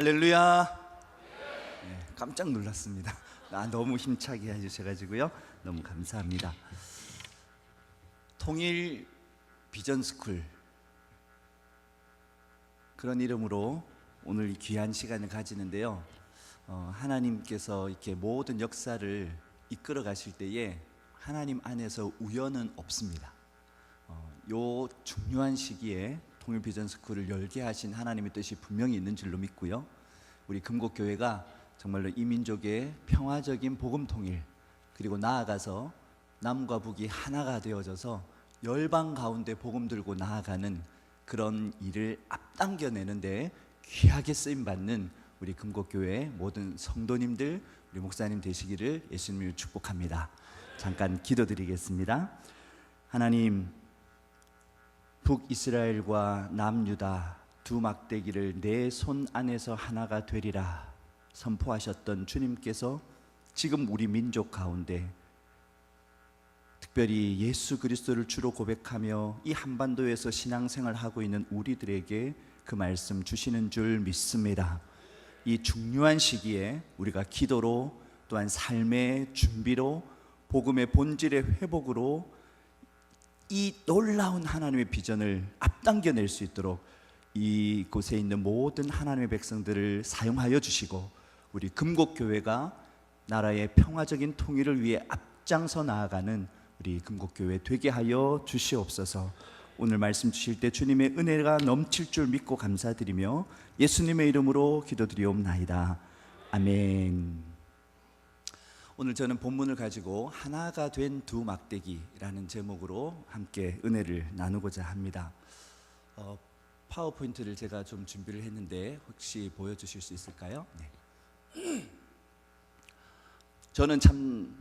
할렐루야. 네, 깜짝 놀랐습니다. 너무 힘차게 해주셔가지고요. 너무 감사합니다. 통일 비전스쿨, 그런 이름으로 오늘 귀한 시간을 가지는데요. 하나님께서 이렇게 모든 역사를 이끌어 가실 때에 하나님 안에서 우연은 없습니다. 요 중요한 시기에 통일 비전스쿨을 열게 하신 하나님의 뜻이 분명히 있는 줄로 믿고요. 우리 금곡교회가 정말로 이 민족의 평화적인 복음 통일, 그리고 나아가서 남과 북이 하나가 되어져서 열방 가운데 복음 들고 나아가는 그런 일을 앞당겨내는데 귀하게 쓰임받는 우리 금곡교회 모든 성도님들, 우리 목사님 되시기를 예수님을 축복합니다. 잠깐 기도드리겠습니다. 하나님, 북이스라엘과 남유다 두 막대기를 내 손 안에서 하나가 되리라 선포하셨던 주님께서 지금 우리 민족 가운데 특별히 예수 그리스도를 주로 고백하며 이 한반도에서 신앙생활을 하고 있는 우리들에게 그 말씀 주시는 줄 믿습니다. 이 중요한 시기에 우리가 기도로, 또한 삶의 준비로, 복음의 본질의 회복으로 이 놀라운 하나님의 비전을 앞당겨낼 수 있도록 이곳에 있는 모든 하나님의 백성들을 사용하여 주시고, 우리 금곡교회가 나라의 평화적인 통일을 위해 앞장서 나아가는 우리 금곡교회 되게 하여 주시옵소서. 오늘 말씀 주실 때 주님의 은혜가 넘칠 줄 믿고 감사드리며 예수님의 이름으로 기도드리옵나이다. 아멘. 오늘 저는 본문을 가지고 하나가 된 두 막대기라는 제목으로 함께 은혜를 나누고자 합니다. 파워포인트를 제가 좀 준비를 했는데 혹시 보여주실 수 있을까요? 네. 저는 참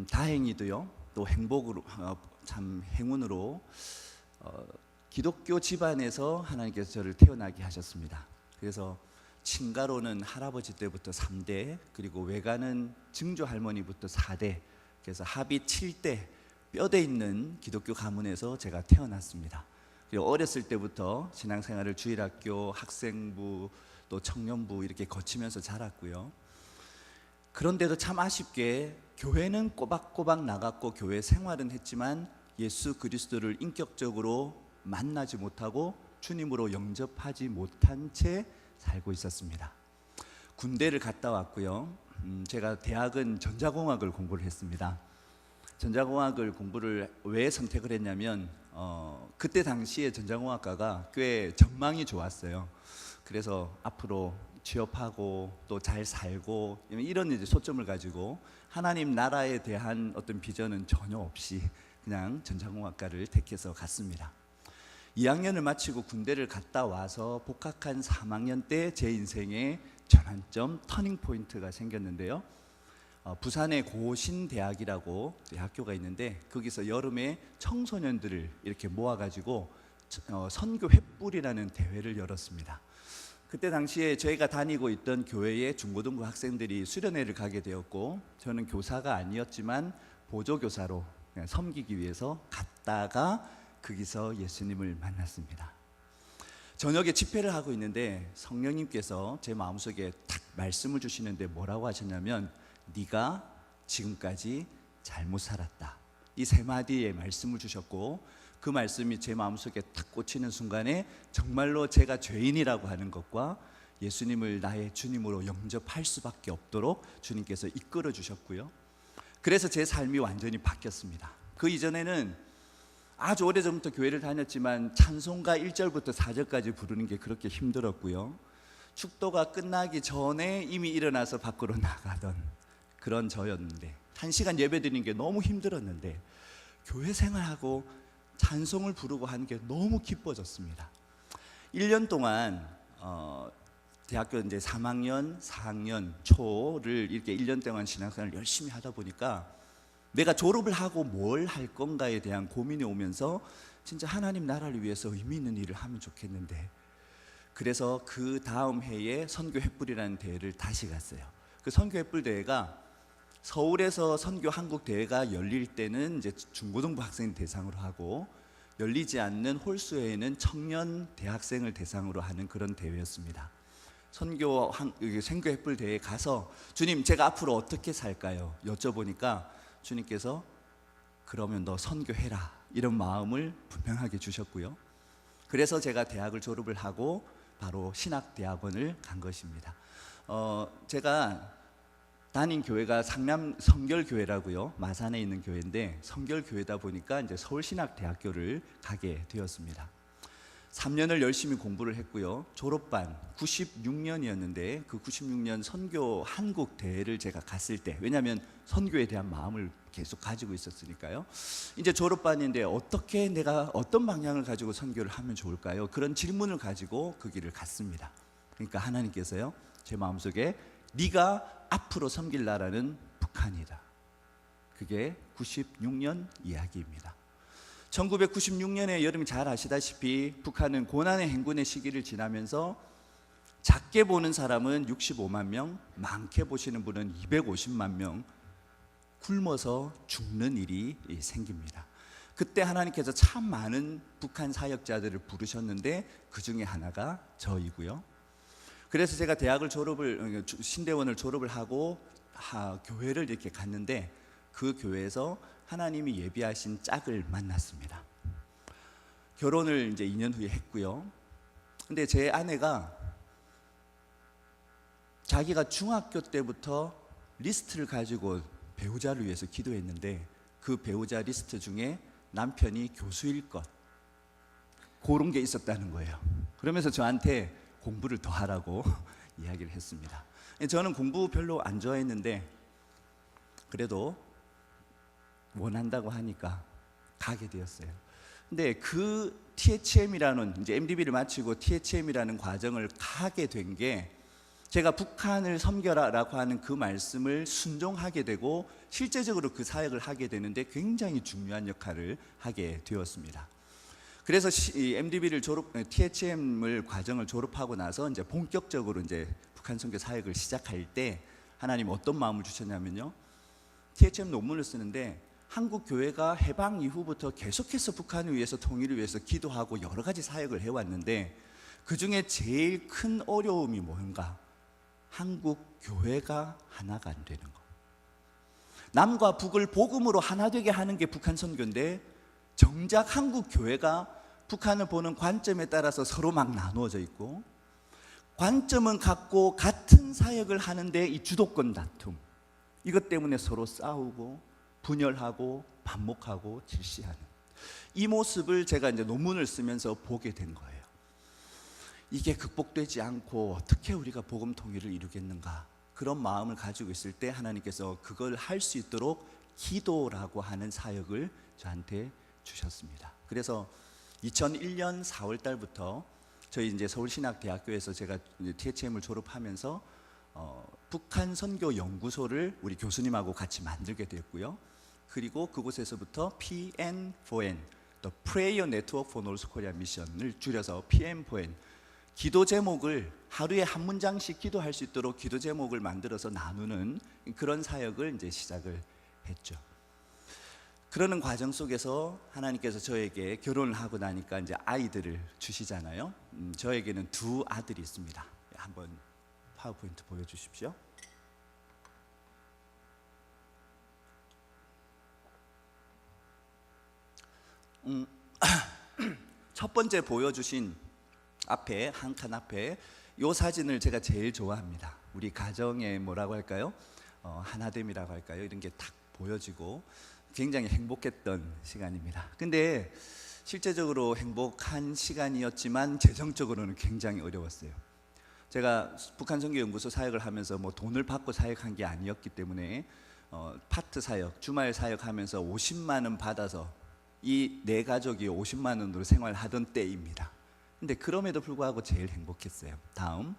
다행히도요, 또 행복으로, 참 행운으로 기독교 집안에서 하나님께서 저를 태어나게 하셨습니다. 그래서 친가로는 할아버지 때부터 3대, 그리고 외가는 증조 할머니부터 4대, 그래서 합이 7대 뼈대 있는 기독교 가문에서 제가 태어났습니다. 그리고 어렸을 때부터 신앙생활을 주일학교, 학생부, 또 청년부 이렇게 거치면서 자랐고요. 그런데도 참 아쉽게 교회는 꼬박꼬박 나갔고 교회 생활은 했지만 예수 그리스도를 인격적으로 만나지 못하고 주님으로 영접하지 못한 채 살고 있었습니다. 군대를 갔다 왔고요. 제가 대학은 전자공학을 공부를 했습니다. 전자공학을 공부를 왜 선택을 했냐면 그때 당시에 전자공학과가 꽤 전망이 좋았어요. 그래서 앞으로 취업하고 또 잘 살고 이런 이제 초점을 가지고 하나님 나라에 대한 어떤 비전은 전혀 없이 그냥 전자공학과를 택해서 갔습니다. 2학년을 마치고 군대를 갔다 와서 복학한 3학년 때 제 인생의 전환점, 터닝포인트가 생겼는데요. 부산의 고신대학이라고 학교가 있는데 거기서 여름에 청소년들을 이렇게 모아가지고 선교 횃불이라는 대회를 열었습니다. 그때 당시에 저희가 다니고 있던 교회에 중고등부 학생들이 수련회를 가게 되었고, 저는 교사가 아니었지만 보조교사로 섬기기 위해서 갔다가 거기서 예수님을 만났습니다. 저녁에 집회를 하고 있는데 성령님께서 제 마음속에 딱 말씀을 주시는데 뭐라고 하셨냐면, 네가 지금까지 잘못 살았다, 이 세 마디의 말씀을 주셨고, 그 말씀이 제 마음속에 딱 꽂히는 순간에 정말로 제가 죄인이라고 하는 것과 예수님을 나의 주님으로 영접할 수밖에 없도록 주님께서 이끌어 주셨고요. 그래서 제 삶이 완전히 바뀌었습니다. 그 이전에는 아주 오래전부터 교회를 다녔지만 찬송가 1절부터 4절까지 부르는 게 그렇게 힘들었고요. 축도가 끝나기 전에 이미 일어나서 밖으로 나가던 그런 저였는데, 1시간 예배 드리는 게 너무 힘들었는데 교회 생활하고 찬송을 부르고 하는 게 너무 기뻐졌습니다. 1년 동안 대학교 이제 3학년, 4학년 초를 이렇게 1년 동안 신앙생활을 열심히 하다 보니까 내가 졸업을 하고 뭘 할 건가에 대한 고민이 오면서 진짜 하나님 나라를 위해서 의미 있는 일을 하면 좋겠는데, 그래서 그 다음 해에 선교 횃불이라는 대회를 다시 갔어요. 그 선교 횃불 대회가 서울에서 선교 한국 대회가 열릴 때는 이제 중고등부 학생 대상으로 하고, 열리지 않는 홀수에는 청년 대학생을 대상으로 하는 그런 대회였습니다. 선교 햇불 대회에 가서 주님, 제가 앞으로 어떻게 살까요? 여쭤보니까 주님께서 그러면 너 선교해라, 이런 마음을 분명하게 주셨고요. 그래서 제가 대학을 졸업을 하고 바로 신학대학원을 간 것입니다. 제가 다닌 교회가 상남 성결교회라고요, 마산에 있는 교회인데 성결교회다 보니까 이제 서울신학대학교를 가게 되었습니다. 3년을 열심히 공부를 했고요. 졸업반 96년이었는데 그 96년 선교 한국 대회를 제가 갔을 때, 왜냐하면 선교에 대한 마음을 계속 가지고 있었으니까요. 이제 졸업반인데 어떻게 내가 어떤 방향을 가지고 선교를 하면 좋을까요? 그런 질문을 가지고 그 길을 갔습니다. 그러니까 하나님께서요, 제 마음속에 네가 앞으로 섬길 나라는 북한이다. 그게 96년 이야기입니다. 1996년에 여러분이 잘 아시다시피 북한은 고난의 행군의 시기를 지나면서 작게 보는 사람은 65만 명, 많게 보시는 분은 250만 명 굶어서 죽는 일이 생깁니다. 그때 하나님께서 참 많은 북한 사역자들을 부르셨는데 그 중에 하나가 저이고요. 그래서 제가 신대원을 졸업을 하고 교회를 이렇게 갔는데 그 교회에서 하나님이 예비하신 짝을 만났습니다. 결혼을 이제 2년 후에 했고요. 근데 제 아내가 자기가 중학교 때부터 리스트를 가지고 배우자를 위해서 기도했는데 그 배우자 리스트 중에 남편이 교수일 것, 그런 게 있었다는 거예요. 그러면서 저한테 공부를 더 하라고 이야기를 했습니다. 저는 공부 별로 안 좋아했는데 그래도 원한다고 하니까 가게 되었어요. 근데 그 THM이라는, 이제 MDB를 마치고 THM이라는 과정을 가게 된 게 제가 북한을 섬겨라라고 하는 그 말씀을 순종하게 되고 실제적으로 그 사역을 하게 되는데 굉장히 중요한 역할을 하게 되었습니다. 그래서 THM을 과정을 졸업하고 나서 이제 본격적으로 이제 북한 선교 사역을 시작할 때 하나님 어떤 마음을 주셨냐면요, THM 논문을 쓰는데 한국 교회가 해방 이후부터 계속해서 북한을 위해서, 통일을 위해서 기도하고 여러 가지 사역을 해왔는데 그 중에 제일 큰 어려움이 뭔가? 한국 교회가 하나가 안 되는 거. 남과 북을 복음으로 하나 되게 하는 게 북한 선교인데 정작 한국 교회가 북한을 보는 관점에 따라서 서로 막 나누어져 있고, 관점은 같고 같은 사역을 하는데 이 주도권 다툼, 이것 때문에 서로 싸우고 분열하고 반목하고 질시하는 이 모습을 제가 이제 논문을 쓰면서 보게 된 거예요. 이게 극복되지 않고 어떻게 우리가 복음 통일을 이루겠는가, 그런 마음을 가지고 있을 때 하나님께서 그걸 할 수 있도록 기도라고 하는 사역을 저한테 주셨습니다. 그래서 2001년 4월 달부터 저희 이제 서울신학대학교에서 제가 이제 THM을 졸업하면서 북한 선교 연구소를 우리 교수님하고 같이 만들게 되었고요. 그리고 그곳에서부터 PN4N, The Prayer Network for North Korea Mission을 줄여서 PM4N, 기도 제목을 하루에 한 문장씩 기도할 수 있도록 기도 제목을 만들어서 나누는 그런 사역을 이제 시작을 했죠. 그러는 과정 속에서 하나님께서 저에게 결혼을 하고 나니까 이제 아이들을 주시잖아요. 저에게는 두 아들이 있습니다. 한번 파워포인트 보여주십시오. 첫 번째 보여주신 앞에, 한 칸 앞에 이 사진을 제가 제일 좋아합니다. 우리 가정의 뭐라고 할까요? 하나됨이라고 할까요? 이런 게 딱 보여지고 굉장히 행복했던 시간입니다. 근데 실제적으로 행복한 시간이었지만 재정적으로는 굉장히 어려웠어요. 제가 북한 선교연구소 사역을 하면서 뭐 돈을 받고 사역한 게 아니었기 때문에 파트 사역, 주말 사역하면서 50만 원 받아서 이 네 가족이 50만 원으로 생활하던 때입니다. 근데 그럼에도 불구하고 제일 행복했어요. 다음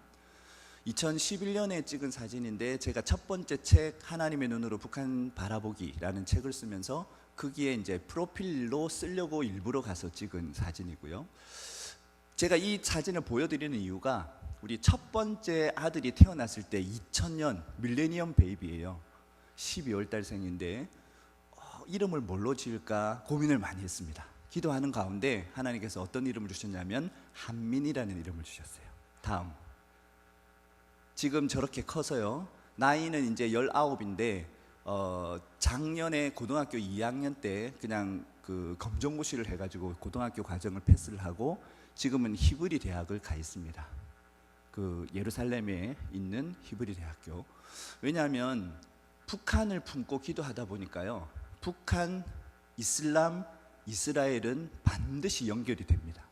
2011년에 찍은 사진인데 제가 첫 번째 책 하나님의 눈으로 북한 바라보기라는 책을 쓰면서 거기에 이제 프로필로 쓰려고 일부러 가서 찍은 사진이고요. 제가 이 사진을 보여드리는 이유가 우리 첫 번째 아들이 태어났을 때 2000년 밀레니엄 베이비예요. 12월 달생인데 이름을 뭘로 지을까 고민을 많이 했습니다. 기도하는 가운데 하나님께서 어떤 이름을 주셨냐면 한민이라는 이름을 주셨어요. 다음 지금 저렇게 커서요. 나이는 이제 19인데 작년에 고등학교 2학년 때 그냥 그 검정고시를 해가지고 고등학교 과정을 패스를 하고 지금은 히브리 대학을 가 있습니다. 그 예루살렘에 있는 히브리 대학교. 왜냐하면 북한을 품고 기도하다 보니까요. 북한, 이슬람, 이스라엘은 반드시 연결이 됩니다.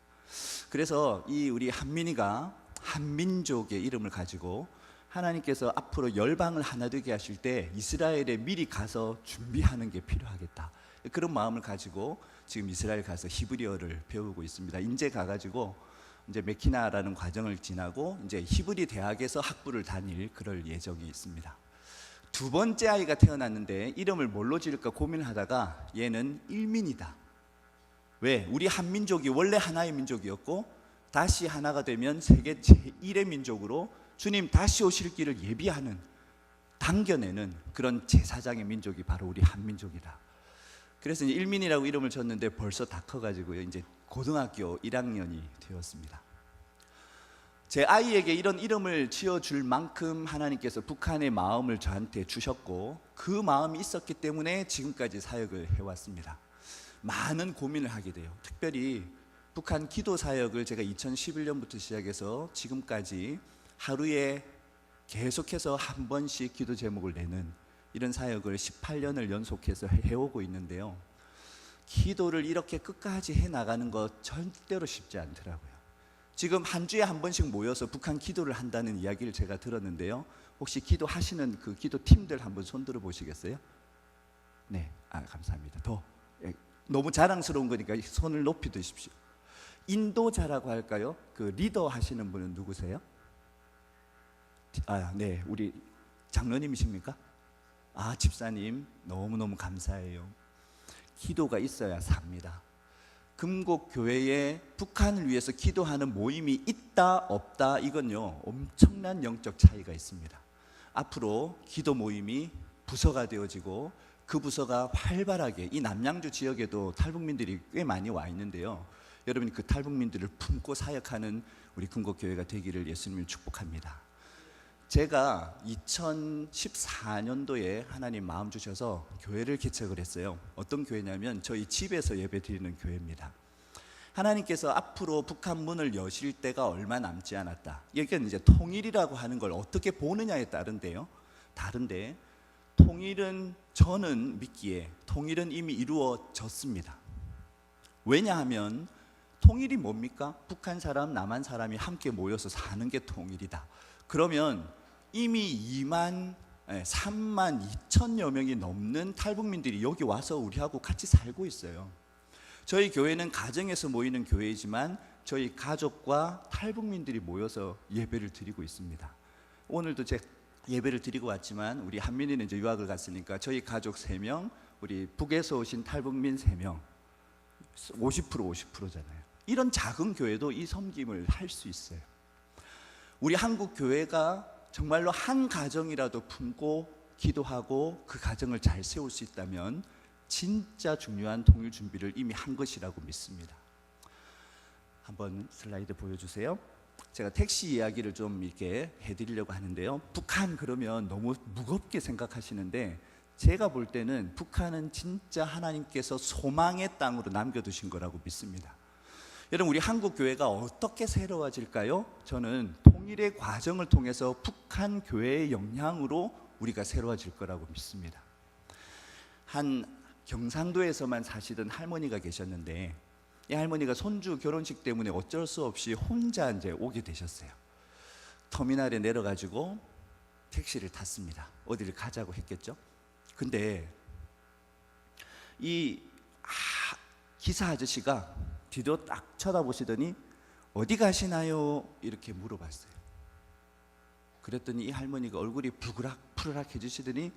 그래서 이 우리 한민이가 한민족의 이름을 가지고 하나님께서 앞으로 열방을 하나 되게 하실 때 이스라엘에 미리 가서 준비하는 게 필요하겠다. 그런 마음을 가지고 지금 이스라엘 가서 히브리어를 배우고 있습니다. 이제 가가지고 이제 메키나라는 과정을 지나고 이제 히브리 대학에서 학부를 다닐 그럴 예정이 있습니다. 두 번째 아이가 태어났는데 이름을 뭘로 지을까 고민을 하다가 얘는 일민이다. 왜? 우리 한민족이 원래 하나의 민족이었고 다시 하나가 되면 세계 제1의 민족으로 주님 다시 오실 길을 예비하는, 당겨내는 그런 제사장의 민족이 바로 우리 한민족이다. 그래서 이제 일민이라고 이름을 줬는데 벌써 다 커가지고요. 이제 고등학교 1학년이 되었습니다. 제 아이에게 이런 이름을 지어줄 만큼 하나님께서 북한의 마음을 저한테 주셨고 그 마음이 있었기 때문에 지금까지 사역을 해왔습니다. 많은 고민을 하게 돼요. 특별히 북한 기도 사역을 제가 2011년부터 시작해서 지금까지 하루에 계속해서 한 번씩 기도 제목을 내는 이런 사역을 18년을 연속해서 해오고 있는데요. 기도를 이렇게 끝까지 해나가는 것 절대로 쉽지 않더라고요. 지금 한 주에 한 번씩 모여서 북한 기도를 한다는 이야기를 제가 들었는데요. 혹시 기도하시는 그 기도팀들 한번 손들어 보시겠어요? 네, 감사합니다. 너무 자랑스러운 거니까 손을 높이 드십시오. 인도자라고 할까요? 그 리더 하시는 분은 누구세요? 네, 우리 장로님이십니까? 집사님 너무너무 감사해요. 기도가 있어야 삽니다. 금곡교회에 북한을 위해서 기도하는 모임이 있다 없다 이건요 엄청난 영적 차이가 있습니다. 앞으로 기도 모임이 부서가 되어지고 그 부서가 활발하게, 이 남양주 지역에도 탈북민들이 꽤 많이 와 있는데요, 여러분이 그 탈북민들을 품고 사역하는 우리 금곡교회가 되기를 예수님을 축복합니다. 제가 2014년도에 하나님 마음 주셔서 교회를 개척을 했어요. 어떤 교회냐면 저희 집에서 예배 드리는 교회입니다. 하나님께서 앞으로 북한 문을 여실 때가 얼마 남지 않았다. 이게 이제 통일이라고 하는 걸 어떻게 보느냐에 따른데요. 다른데 통일은, 저는 믿기에 통일은 이미 이루어졌습니다. 왜냐하면 통일이 뭡니까? 북한 사람, 남한 사람이 함께 모여서 사는 게 통일이다. 그러면 이미 3만 2천여 명이 넘는 탈북민들이 여기 와서 우리하고 같이 살고 있어요. 저희 교회는 가정에서 모이는 교회이지만 저희 가족과 탈북민들이 모여서 예배를 드리고 있습니다. 오늘도 제 예배를 드리고 왔지만 우리 한민이는 이제 유학을 갔으니까 저희 가족 3명, 우리 북에서 오신 탈북민 3명, 50%잖아요. 이런 작은 교회도 이 섬김을 할 수 있어요. 우리 한국 교회가 정말로 한 가정이라도 품고 기도하고 그 가정을 잘 세울 수 있다면 진짜 중요한 통일 준비를 이미 한 것이라고 믿습니다. 한번 슬라이드 보여주세요. 제가 택시 이야기를 좀 이렇게 해드리려고 하는데요. 북한 그러면 너무 무겁게 생각하시는데 제가 볼 때는 북한은 진짜 하나님께서 소망의 땅으로 남겨두신 거라고 믿습니다. 여러분, 우리 한국 교회가 어떻게 새로워질까요? 저는 통일의 과정을 통해서 북한 교회의 영향으로 우리가 새로워질 거라고 믿습니다. 한 경상도에서만 사시던 할머니가 계셨는데 이 할머니가 손주 결혼식 때문에 어쩔 수 없이 혼자 이제 오게 되셨어요. 터미널에 내려가지고 택시를 탔습니다. 어디를 가자고 했겠죠. 근데 이 기사 아저씨가 뒤도 딱 쳐다보시더니 어디 가시나요? 이렇게 물어봤어요. 그랬더니 이 할머니가 얼굴이 푸르락 해주시더니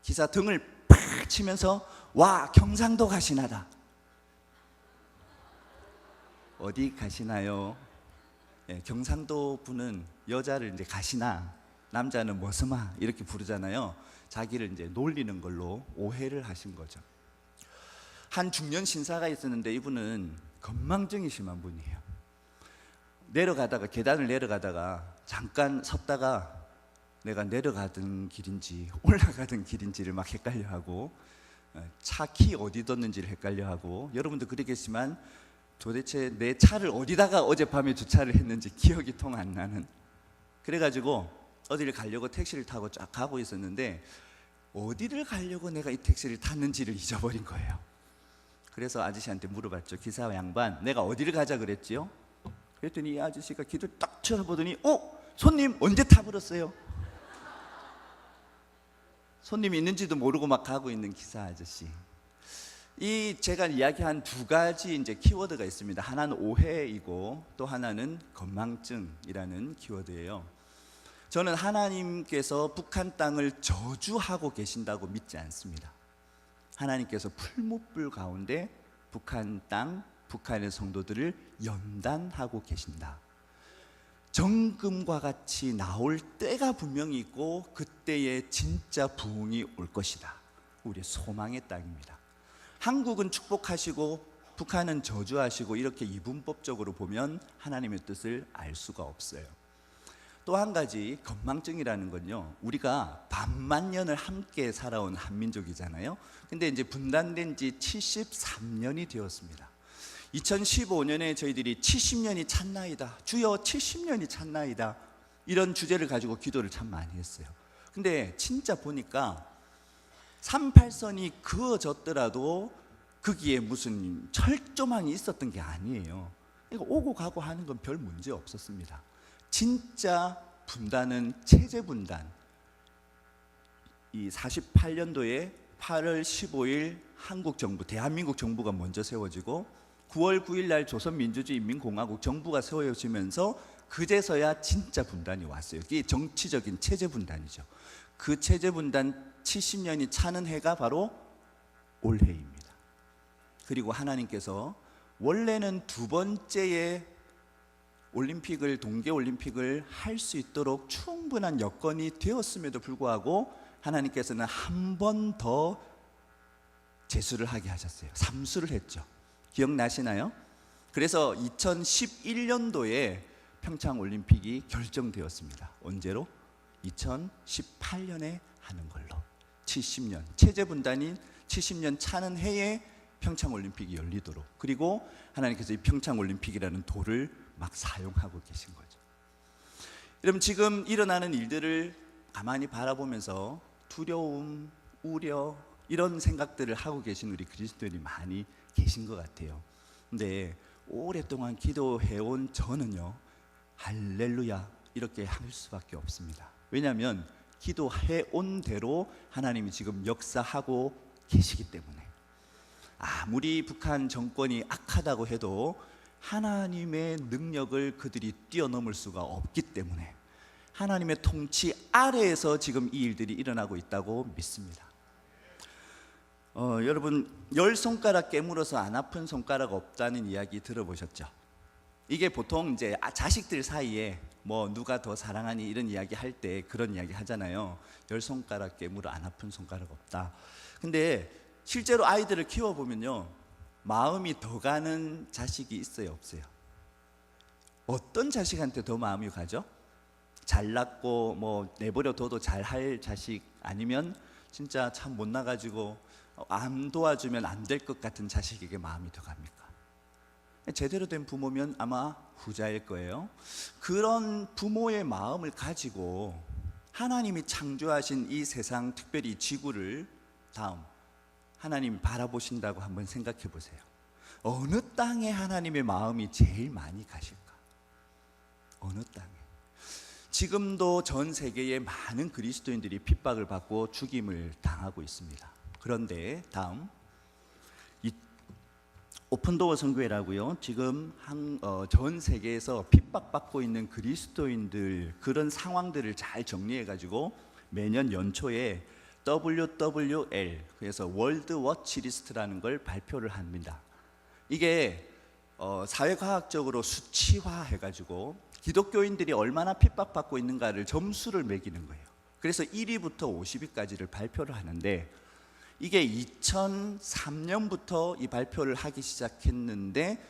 기사 등을 팍 치면서 와, 경상도 가시나다. 어디 가시나요? 경상도 분은 여자를 이제 가시나, 남자는 머스마 이렇게 부르잖아요. 자기를 이제 놀리는 걸로 오해를 하신 거죠. 한 중년 신사가 있었는데 이분은 건망증이 심한 분이에요. 계단을 내려가다가 잠깐 섰다가 내가 내려가던 길인지 올라가던 길인지를 막 헷갈려하고, 차 키 어디 뒀는지를 헷갈려하고, 여러분도 그러겠지만 도대체 내 차를 어디다가 어젯밤에 주차를 했는지 기억이 통 안 나는, 그래가지고 어디를 가려고 택시를 타고 쫙 가고 있었는데 어디를 가려고 내가 이 택시를 탔는지를 잊어버린 거예요. 그래서 아저씨한테 물어봤죠. 기사 양반, 내가 어디를 가자 그랬지요? 그랬더니 이 아저씨가 기도를 딱 쳐다보더니 손님 언제 타버렸어요? 손님이 있는지도 모르고 막 가고 있는 기사 아저씨. 이 제가 이야기한 두 가지 이제 키워드가 있습니다. 하나는 오해이고 또 하나는 건망증이라는 키워드예요. 저는 하나님께서 북한 땅을 저주하고 계신다고 믿지 않습니다. 하나님께서 풀무불 가운데 북한 땅, 북한의 성도들을 연단하고 계신다. 정금과 같이 나올 때가 분명히 있고 그때에 진짜 부흥이 올 것이다. 우리의 소망의 땅입니다. 한국은 축복하시고 북한은 저주하시고, 이렇게 이분법적으로 보면 하나님의 뜻을 알 수가 없어요. 또 한 가지 건망증이라는 건요, 우리가 반만 년을 함께 살아온 한민족이잖아요. 근데 이제 분단된 지 73년이 되었습니다. 2015년에 저희들이 70년이 찼나이다, 주여 70년이 찼나이다, 이런 주제를 가지고 기도를 참 많이 했어요. 근데 진짜 보니까 38선이 그어졌더라도 거기에 무슨 철조망이 있었던 게 아니에요. 그러니까 오고 가고 하는 건 별 문제 없었습니다. 진짜 분단은 체제 분단. 이 48년도에 8월 15일 한국 정부, 대한민국 정부가 먼저 세워지고 9월 9일 날 조선민주주의인민공화국 정부가 세워지면서 그제서야 진짜 분단이 왔어요. 이게 정치적인 체제 분단이죠. 그 체제 분단 70년이 차는 해가 바로 올해입니다. 그리고 하나님께서 원래는 두 번째의 올림픽을, 동계올림픽을 할 수 있도록 충분한 여건이 되었음에도 불구하고 하나님께서는 한 번 더 제수를 하게 하셨어요. 삼수를 했죠. 기억나시나요? 그래서 2011년도에 평창올림픽이 결정되었습니다. 언제로? 2018년에 하는 걸로. 70년, 체제 분단이 70년 차는 해에 평창올림픽이 열리도록, 그리고 하나님께서 이 평창올림픽이라는 돌을 막 사용하고 계신 거죠. 여러분, 지금 일어나는 일들을 가만히 바라보면서 두려움, 우려, 이런 생각들을 하고 계신 우리 그리스도인이 많이 계신 것 같아요. 근데 오랫동안 기도해온 저는요, 할렐루야 이렇게 할 수밖에 없습니다. 왜냐하면 기도해온 대로 하나님이 지금 역사하고 계시기 때문에. 아무리 북한 정권이 악하다고 해도 하나님의 능력을 그들이 뛰어넘을 수가 없기 때문에 하나님의 통치 아래에서 지금 이 일들이 일어나고 있다고 믿습니다. 여러분, 10손가락 깨물어서 안 아픈 손가락 없다는 이야기 들어보셨죠? 이게 보통 이제 자식들 사이에 뭐 누가 더 사랑하니 이런 이야기 할 때 그런 이야기 하잖아요. 10손가락 깨물어 안 아픈 손가락 없다. 근데 실제로 아이들을 키워보면요, 마음이 더 가는 자식이 있어요, 없어요? 어떤 자식한테 더 마음이 가죠? 잘났고 뭐 내버려 둬도 잘할 자식, 아니면 진짜 참 못나가지고 안 도와주면 안 될 것 같은 자식에게 마음이 더 갑니까? 제대로 된 부모면 아마 후자일 거예요. 그런 부모의 마음을 가지고 하나님이 창조하신 이 세상, 특별히 지구를 다음 하나님 바라보신다고 한번 생각해 보세요. 어느 땅에 하나님의 마음이 제일 많이 가실까? 어느 땅에? 지금도 전 세계의 많은 그리스도인들이 핍박을 받고 죽임을 당하고 있습니다. 그런데 다음, 이 오픈도어 선교회라고요, 지금 전 세계에서 핍박받고 있는 그리스도인들 그런 상황들을 잘 정리해 가지고 매년 연초에 WWL, 그래서 월드 워치 리스트라는 걸 발표를 합니다. 이게 사회과학적으로 수치화해 가지고 기독교인들이 얼마나 핍박받고 있는가를 점수를 매기는 거예요. 그래서 1위부터 50위까지를 발표를 하는데, 이게 2003년부터 이 발표를 하기 시작했는데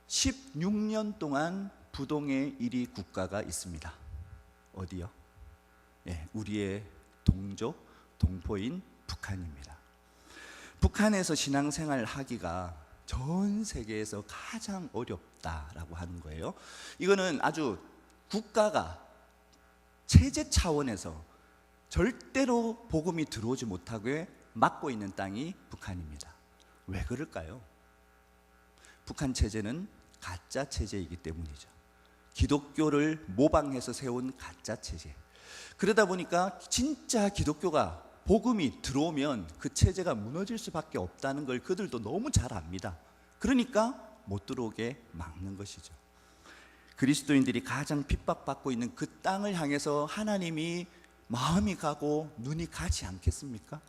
16년 동안 부동의 1위 국가가 있습니다. 어디요? 우리의 동족, 동포인 북한입니다. 북한에서 신앙생활을 하기가 전 세계에서 가장 어렵다라고 하는 거예요. 이거는 아주 국가가 체제 차원에서 절대로 복음이 들어오지 못하게 막고 있는 땅이 북한입니다. 왜 그럴까요? 북한 체제는 가짜 체제이기 때문이죠. 기독교를 모방해서 세운 가짜 체제. 그러다 보니까 진짜 기독교가 복음이 들어오면 그 체제가 무너질 수밖에 없다는 걸 그들도 너무 잘 압니다. 그러니까 못 들어오게 막는 것이죠. 그리스도인들이 가장 핍박받고 있는 그 땅을 향해서 하나님이 마음이 가고 눈이 가지 않겠습니까?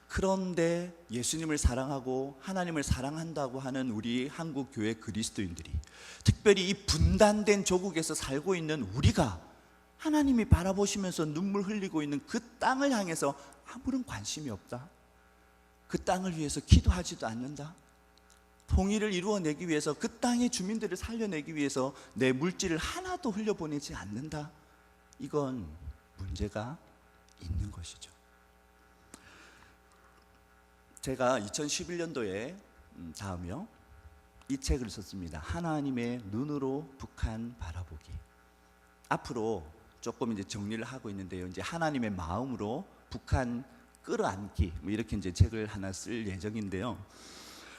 그런데 예수님을 사랑하고 하나님을 사랑한다고 하는 우리 한국 교회 그리스도인들이, 특별히 이 분단된 조국에서 살고 있는 우리가 하나님이 바라보시면서 눈물 흘리고 있는 그 땅을 향해서 아무런 관심이 없다. 그 땅을 위해서 기도하지도 않는다. 통일을 이루어내기 위해서, 그 땅의 주민들을 살려내기 위해서 내 물질을 하나도 흘려보내지 않는다. 이건 문제가 있는 것이죠. 제가 2011년도에 다음이요, 이 책을 썼습니다. 하나님의 눈으로 북한 바라보기. 앞으로 조금 이제 정리를 하고 있는데요. 이제 하나님의 마음으로 북한 끌어안기, 이렇게 이제 책을 하나 쓸 예정인데요.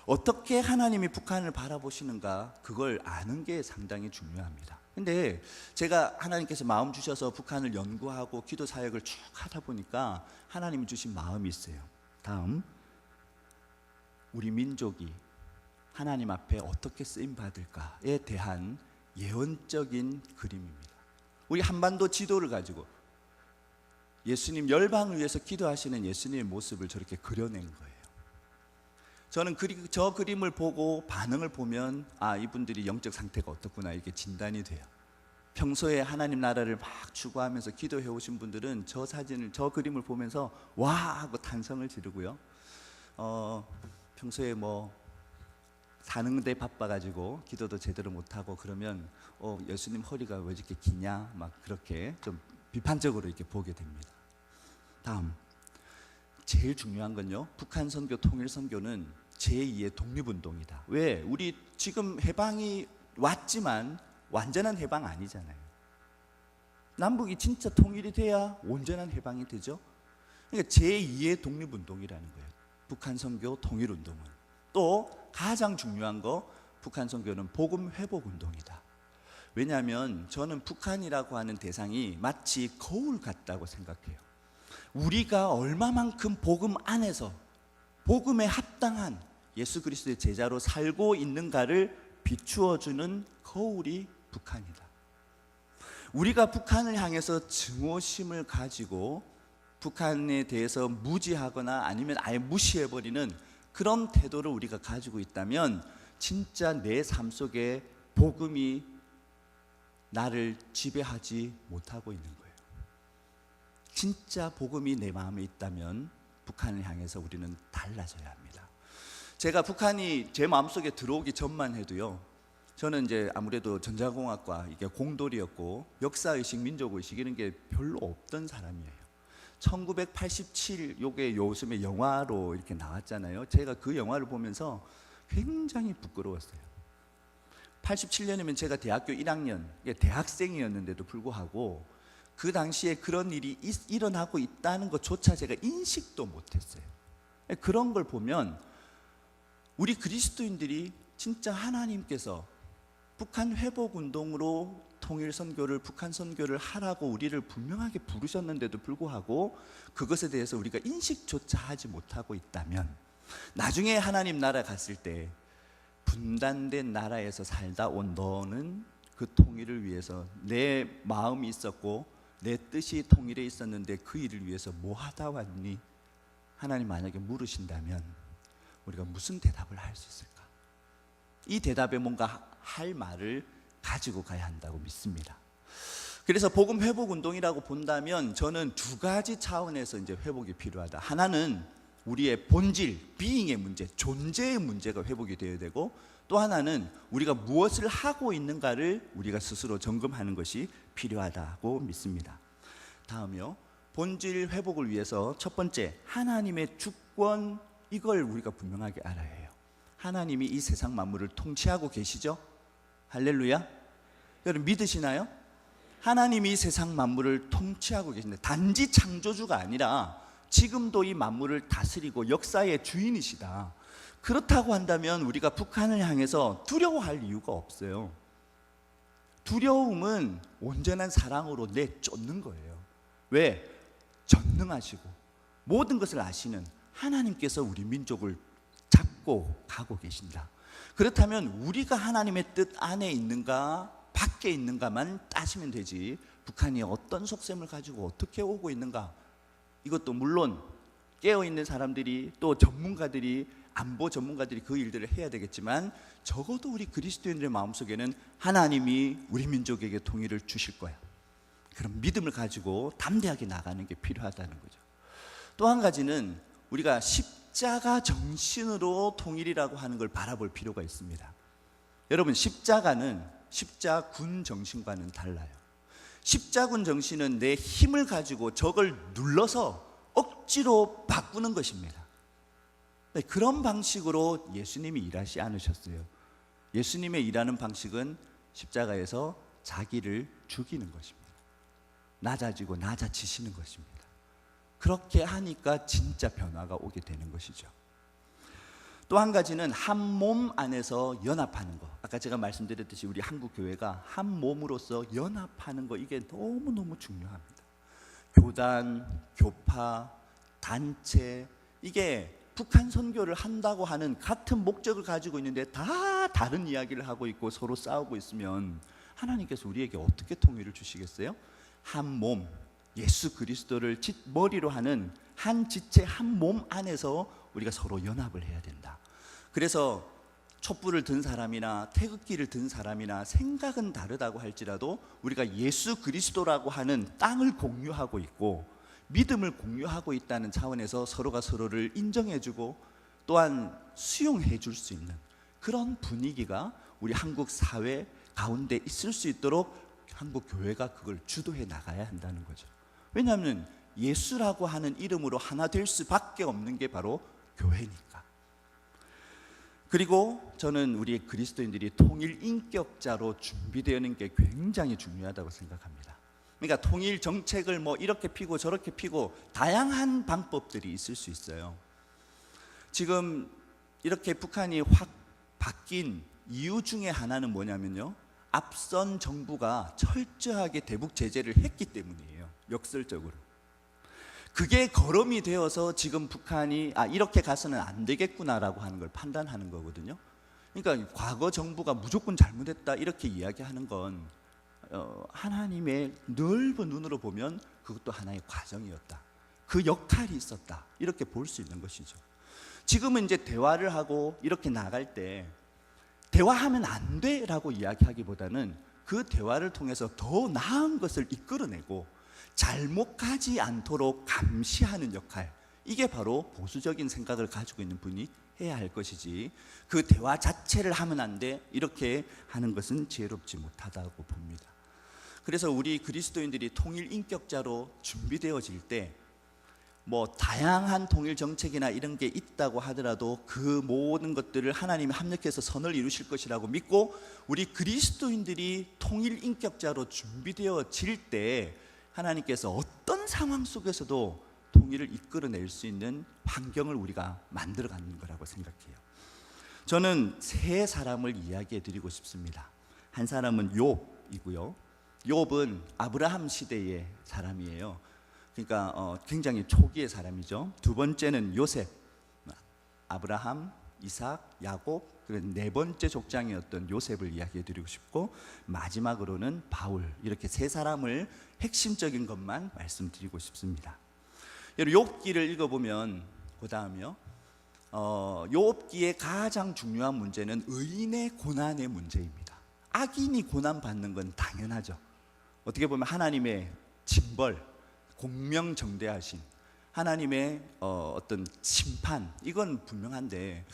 어떻게 하나님이 북한을 바라보시는가, 그걸 아는 게 상당히 중요합니다. 근데 제가 하나님께서 마음 주셔서 북한을 연구하고 기도 사역을 쭉 하다 보니까 하나님이 주신 마음이 있어요. 다음, 우리 민족이 하나님 앞에 어떻게 쓰임 받을까에 대한 예언적인 그림입니다. 우리 한반도 지도를 가지고 예수님 열방을 위해서 기도하시는 예수님의 모습을 저렇게 그려낸 거예요. 저는 저 그림을 보고 반응을 보면 이분들이 영적 상태가 어떻구나 이렇게 진단이 돼요. 평소에 하나님 나라를 막 추구하면서 기도해 오신 분들은 저 사진을, 저 그림을 보면서 와 하고 탄성을 지르고요. 평소에 사는 데 바빠가지고 기도도 제대로 못하고 그러면 예수님 허리가 왜 이렇게 기냐, 막 그렇게 좀 비판적으로 이렇게 보게 됩니다. 다음, 제일 중요한 건요, 북한 선교, 통일 선교는 제2의 독립운동이다. 왜? 우리 지금 해방이 왔지만 완전한 해방 아니잖아요. 남북이 진짜 통일이 돼야 온전한 해방이 되죠. 그러니까 제2의 독립운동이라는 거예요, 북한 선교, 통일 운동은. 또 가장 중요한 거, 북한 선교는 복음 회복 운동이다. 왜냐하면 저는 북한이라고 하는 대상이 마치 거울 같다고 생각해요. 우리가 얼마만큼 복음 안에서 복음에 합당한 예수 그리스도의 제자로 살고 있는가를 비추어주는 거울이 북한이다. 우리가 북한을 향해서 증오심을 가지고 북한에 대해서 무지하거나 아니면 아예 무시해버리는 그런 태도를 우리가 가지고 있다면 진짜 내 삶 속에 복음이 나를 지배하지 못하고 있는 거예요. 진짜 복음이 내 마음에 있다면 북한을 향해서 우리는 달라져야 합니다. 제가 북한이 제 마음속에 들어오기 전만 해도요, 저는 이제 아무래도 전자공학과 이게 공돌이었고 역사의식, 민족의식 이런 게 별로 없던 사람이에요. 1987 요게 요즘에 영화로 이렇게 나왔잖아요. 제가 그 영화를 보면서 굉장히 부끄러웠어요. 87년이면 제가 대학교 1학년, 대학생이었는데도 불구하고 그 당시에 그런 일이 일어나고 있다는 것조차 제가 인식도 못했어요. 그런 걸 보면 우리 그리스도인들이 진짜 하나님께서 북한 회복 운동으로 통일 선교를, 북한 선교를 하라고 우리를 분명하게 부르셨는데도 불구하고 그것에 대해서 우리가 인식조차 하지 못하고 있다면 나중에 하나님 나라 갔을 때 분단된 나라에서 살다 온 너는 그 통일을 위해서 내 마음이 있었고 내 뜻이 통일에 있었는데 그 일을 위해서 뭐 하다 왔니? 하나님 만약에 물으신다면 우리가 무슨 대답을 할 수 있을까? 이 대답에 뭔가 할 말을 가지고 가야 한다고 믿습니다. 그래서 복음 회복 운동이라고 본다면 저는 두 가지 차원에서 이제 회복이 필요하다. 하나는 우리의 본질, 비잉의 문제, 존재의 문제가 회복이 되어야 되고, 또 하나는 우리가 무엇을 하고 있는가를 우리가 스스로 점검하는 것이 필요하다고 믿습니다. 다음이요, 본질 회복을 위해서 첫 번째, 하나님의 주권, 이걸 우리가 분명하게 알아야 해요. 하나님이 이 세상 만물을 통치하고 계시죠? 할렐루야. 여러분 믿으시나요? 하나님이 이 세상 만물을 통치하고 계신데, 단지 창조주가 아니라 지금도 이 만물을 다스리고 역사의 주인이시다. 그렇다고 한다면 우리가 북한을 향해서 두려워할 이유가 없어요. 두려움은 온전한 사랑으로 내쫓는 거예요. 왜? 전능하시고 모든 것을 아시는 하나님께서 우리 민족을 잡고 가고 계신다. 그렇다면 우리가 하나님의 뜻 안에 있는가 밖에 있는가만 따지면 되지, 북한이 어떤 속셈을 가지고 어떻게 오고 있는가, 이것도 물론 깨어있는 사람들이, 또 전문가들이, 안보 전문가들이 그 일들을 해야 되겠지만, 적어도 우리 그리스도인들의 마음속에는 하나님이 우리 민족에게 통일을 주실 거야, 그런 믿음을 가지고 담대하게 나가는 게 필요하다는 거죠. 또 한 가지는 우리가 십자가 정신으로 통일이라고 하는 걸 바라볼 필요가 있습니다. 여러분, 십자군 정신과는 달라요. 십자군 정신은 내 힘을 가지고 적을 눌러서 억지로 바꾸는 것입니다. 그런 방식으로 예수님이 일하지 않으셨어요. 예수님의 일하는 방식은 십자가에서 자기를 죽이는 것입니다. 낮아지고 낮아지시는 것입니다. 그렇게 하니까 진짜 변화가 오게 되는 것이죠. 또 한 가지는 한 몸 안에서 연합하는 것. 아까 제가 말씀드렸듯이 우리 한국 교회가 한 몸으로서 연합하는 것, 이게 너무너무 중요합니다. 교단, 교파, 단체, 이게 북한 선교를 한다고 하는 같은 목적을 가지고 있는데 다 다른 이야기를 하고 있고 서로 싸우고 있으면 하나님께서 우리에게 어떻게 통일을 주시겠어요? 한 몸, 예수 그리스도를 머리로 하는 한 지체, 한 몸 안에서 우리가 서로 연합을 해야 된다. 그래서 촛불을 든 사람이나 태극기를 든 사람이나 생각은 다르다고 할지라도 우리가 예수 그리스도라고 하는 땅을 공유하고 있고 믿음을 공유하고 있다는 차원에서 서로가 서로를 인정해주고 또한 수용해 줄 수 있는 그런 분위기가 우리 한국 사회 가운데 있을 수 있도록 한국 교회가 그걸 주도해 나가야 한다는 거죠. 왜냐하면 예수라고 하는 이름으로 하나 될 수밖에 없는 게 바로 교회니까. 그리고 저는 우리 그리스도인들이 통일 인격자로 준비되는 게 굉장히 중요하다고 생각합니다. 그러니까 통일 정책을 뭐 이렇게 피고 저렇게 피고 다양한 방법들이 있을 수 있어요. 지금 이렇게 북한이 확 바뀐 이유 중에 하나는 뭐냐면요, 앞선 정부가 철저하게 대북 제재를 했기 때문이에요. 역설적으로. 그게 거름이 되어서 지금 북한이 이렇게 가서는 안 되겠구나라고 하는 걸 판단하는 거거든요. 그러니까 과거 정부가 무조건 잘못했다 이렇게 이야기하는 건 하나님의 넓은 눈으로 보면 그것도 하나의 과정이었다, 그 역할이 있었다, 이렇게 볼 수 있는 것이죠. 지금은 이제 대화를 하고 이렇게 나갈 때 대화하면 안 돼라고 이야기하기보다는 그 대화를 통해서 더 나은 것을 이끌어내고 잘못 가지 않도록 감시하는 역할, 이게 바로 보수적인 생각을 가지고 있는 분이 해야 할 것이지, 그 대화 자체를 하면 안 돼 이렇게 하는 것은 지혜롭지 못하다고 봅니다. 그래서 우리 그리스도인들이 통일 인격자로 준비되어질 때 뭐 다양한 통일 정책이나 이런 게 있다고 하더라도 그 모든 것들을 하나님이 합력해서 선을 이루실 것이라고 믿고 우리 그리스도인들이 통일 인격자로 준비되어질 때 하나님께서 어떤 상황 속에서도 통일을 이끌어낼 수 있는 환경을 우리가 만들어가는 거라고 생각해요. 저는 세 사람을 이야기해 드리고 싶습니다. 한 사람은 욥이고요. 욥은 아브라함 시대의 사람이에요. 그러니까 굉장히 초기의 사람이죠. 두 번째는 요셉, 아브라함, 이삭, 야곱, 그리고 네 번째 족장이었던 요셉을 이야기해 드리고 싶고, 마지막으로는 바울, 이렇게 세 사람을 핵심적인 것만 말씀드리고 싶습니다. 여러분, 욥기를 읽어보면 그 다음이요, 욥기의 가장 중요한 문제는 의인의 고난의 문제입니다. 악인이 고난받는 건 당연하죠. 어떻게 보면 하나님의 징벌, 공명정대하신 하나님의 어떤 심판, 이건 분명한데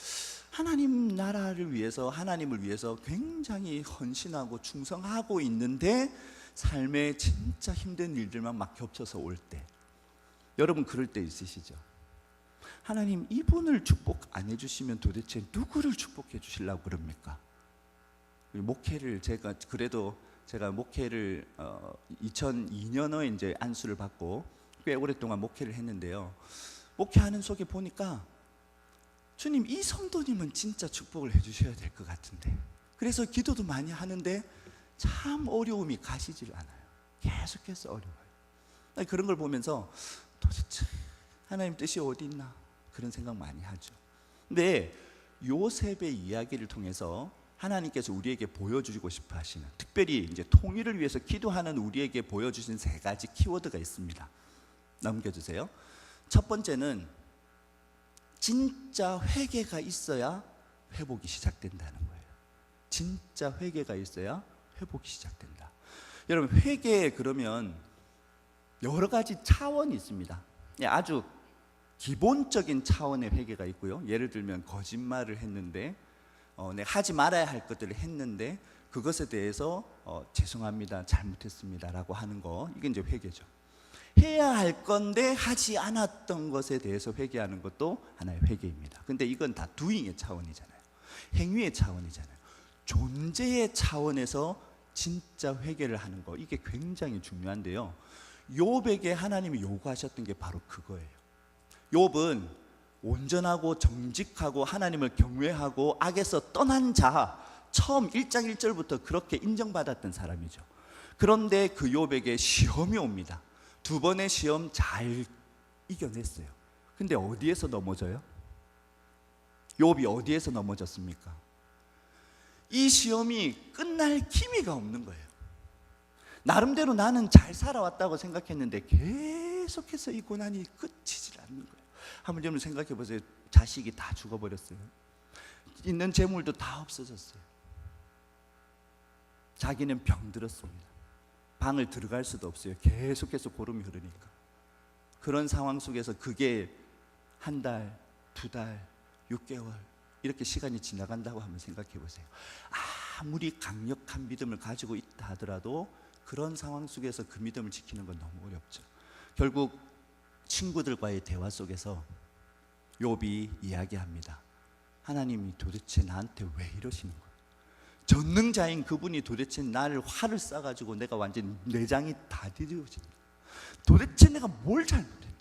하나님 나라를 위해서, 하나님을 위해서 굉장히 헌신하고 충성하고 있는데 삶에 진짜 힘든 일들만 막 겹쳐서 올 때, 여러분 그럴 때 있으시죠? 하나님 이분을 축복 안 해주시면 도대체 누구를 축복해 주시려고 그럽니까? 목회를 제가 목회를 2002년에 이제 안수를 받고 꽤 오랫동안 목회를 했는데요. 목회하는 속에 보니까 주님 이 성도님은 진짜 축복을 해주셔야 될 것 같은데, 그래서 기도도 많이 하는데 참 어려움이 가시질 않아요. 계속해서 어려워요. 그런 걸 보면서 도대체 하나님 뜻이 어디 있나 그런 생각 많이 하죠. 근데 요셉의 이야기를 통해서 하나님께서 우리에게 보여주고 싶어 하시는, 특별히 이제 통일을 위해서 기도하는 우리에게 보여주신 세 가지 키워드가 있습니다. 넘겨주세요. 첫 번째는 진짜 회개가 있어야 회복이 시작된다는 거예요. 진짜 회개가 있어야 회복이 시작된다. 여러분 회개 그러면 여러 가지 차원이 있습니다. 아주 기본적인 차원의 회개가 있고요. 예를 들면 거짓말을 했는데 내가 하지 말아야 할 것들을 했는데 그것에 대해서 죄송합니다, 잘못했습니다 라고 하는 거, 이게 이제 회개죠. 해야 할 건데 하지 않았던 것에 대해서 회개하는 것도 하나의 회개입니다. 근데 이건 다 doing의 차원이잖아요. 행위의 차원이잖아요. 존재의 차원에서 진짜 회개를 하는 거, 이게 굉장히 중요한데요. 욥에게 하나님이 요구하셨던 게 바로 그거예요. 욥은 온전하고 정직하고 하나님을 경외하고 악에서 떠난 자, 처음 1장 1절부터 그렇게 인정받았던 사람이죠. 그런데 그 욥에게 시험이 옵니다. 두 번의 시험 잘 이겨냈어요. 근데 어디에서 넘어져요? 욥이 어디에서 넘어졌습니까? 이 시험이 끝날 기미가 없는 거예요. 나름대로 나는 잘 살아왔다고 생각했는데 계속해서 이 고난이 끝이질 않는 거예요. 한번 좀 생각해 보세요. 자식이 다 죽어버렸어요. 있는 재물도 다 없어졌어요. 자기는 병들었습니다. 방을 들어갈 수도 없어요. 계속해서 고름이 흐르니까. 그런 상황 속에서 그게 한 달, 두 달, 6개월 이렇게 시간이 지나간다고 한번 생각해 보세요. 아무리 강력한 믿음을 가지고 있다 하더라도 그런 상황 속에서 그 믿음을 지키는 건 너무 어렵죠. 결국 친구들과의 대화 속에서 욥이 이야기합니다. 하나님이 도대체 나한테 왜 이러시는 거예요? 전능자인 그분이 도대체 나를 화를 쏴가지고 내가 완전 내장이 다 뒤집어진다. 도대체 내가 뭘 잘못했나?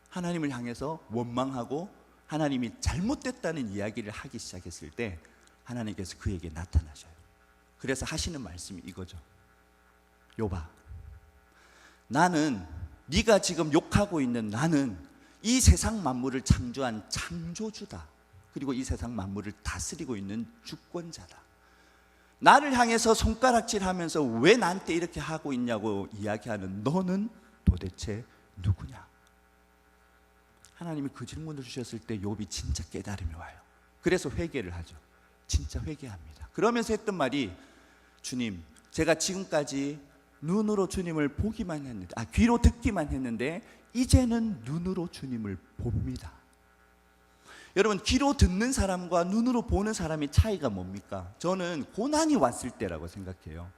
하나님을 향해서 원망하고 하나님이 잘못됐다는 이야기를 하기 시작했을 때 하나님께서 그에게 나타나셔요. 그래서 하시는 말씀이 이거죠. 욥아, 나는 네가 지금 욕하고 있는 나는 이 세상 만물을 창조한 창조주다. 그리고 이 세상 만물을 다스리고 있는 주권자다. 나를 향해서 손가락질하면서 왜 나한테 이렇게 하고 있냐고 이야기하는 너는 도대체 누구냐? 하나님이 그 질문을 주셨을 때 욥이 진짜 깨달음이 와요. 그래서 회개를 하죠. 진짜 회개합니다. 그러면서 했던 말이, 주님, 제가 지금까지 눈으로 주님을 보기만 했는데, 귀로 듣기만 했는데 이제는 눈으로 주님을 봅니다. 여러분, 귀로 듣는 사람과 눈으로 보는 사람의 차이가 뭡니까? 저는 고난이 왔을 때라고 생각해요.